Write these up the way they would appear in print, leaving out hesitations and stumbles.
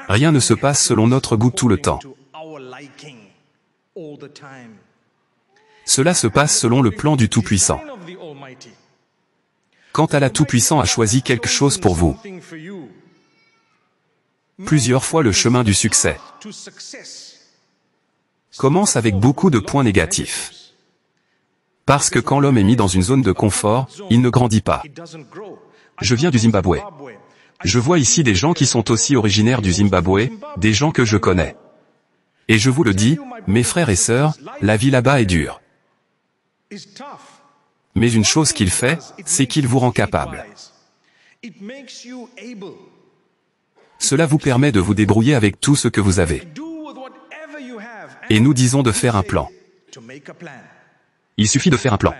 Rien ne se passe selon notre goût tout le temps. Cela se passe selon le plan du Tout-Puissant. Quand Allah Tout-Puissant a choisi quelque chose pour vous, plusieurs fois le chemin du succès commence avec beaucoup de points négatifs. Parce que quand l'homme est mis dans une zone de confort, il ne grandit pas. Je viens du Zimbabwe. Je vois ici des gens qui sont aussi originaires du Zimbabwe, des gens que je connais. Et je vous le dis, mes frères et sœurs, la vie là-bas est dure. Mais une chose qu'il fait, c'est qu'il vous rend capable. Cela vous permet de vous débrouiller avec tout ce que vous avez. Et nous disons de faire un plan. Il suffit de faire un plan.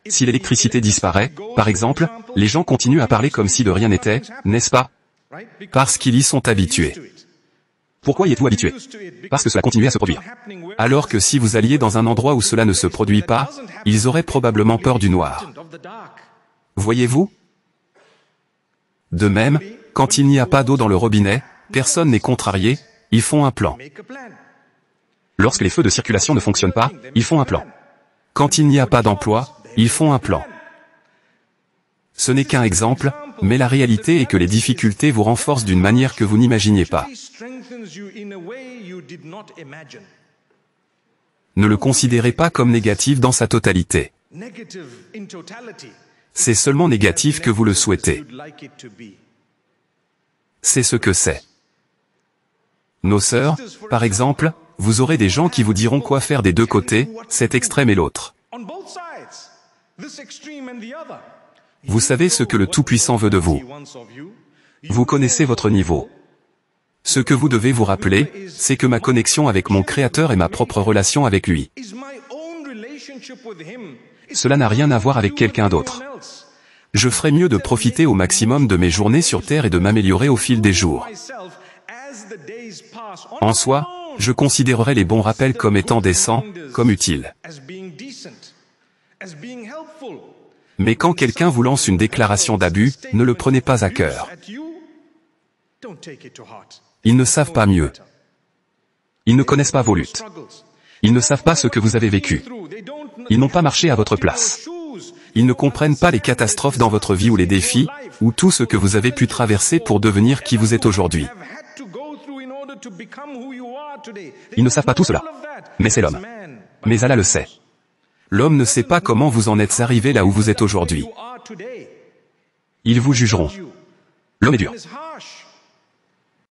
Si l'électricité disparaît, par exemple, les gens continuent à parler comme si de rien n'était, n'est-ce pas? Parce qu'ils y sont habitués. Pourquoi y êtes-vous habitué? Parce que cela continue à se produire. Alors que si vous alliez dans un endroit où cela ne se produit pas, ils auraient probablement peur du noir. Voyez-vous? De même, quand il n'y a pas d'eau dans le robinet, personne n'est contrarié, ils font un plan. Lorsque les feux de circulation ne fonctionnent pas, ils font un plan. Quand il n'y a pas d'emploi, ils font un plan. Ce n'est qu'un exemple, mais la réalité est que les difficultés vous renforcent d'une manière que vous n'imaginiez pas. Ne le considérez pas comme négatif dans sa totalité. C'est seulement négatif que vous le souhaitez. C'est ce que c'est. Nos sœurs, par exemple, vous aurez des gens qui vous diront quoi faire des deux côtés, cet extrême et l'autre. Vous savez ce que le Tout-Puissant veut de vous. Vous connaissez votre niveau. Ce que vous devez vous rappeler, c'est que ma connexion avec mon Créateur est ma propre relation avec lui. Cela n'a rien à voir avec quelqu'un d'autre. Je ferai mieux de profiter au maximum de mes journées sur Terre et de m'améliorer au fil des jours. En soi, je considérerai les bons rappels comme étant décents, comme utiles. Mais quand quelqu'un vous lance une déclaration d'abus, ne le prenez pas à cœur. Ils ne savent pas mieux. Ils ne connaissent pas vos luttes. Ils ne savent pas ce que vous avez vécu. Ils n'ont pas marché à votre place. Ils ne comprennent pas les catastrophes dans votre vie ou les défis, ou tout ce que vous avez pu traverser pour devenir qui vous êtes aujourd'hui. Ils ne savent pas tout cela. Mais c'est l'homme. Mais Allah le sait. L'homme ne sait pas comment vous en êtes arrivé là où vous êtes aujourd'hui. Ils vous jugeront. L'homme est dur.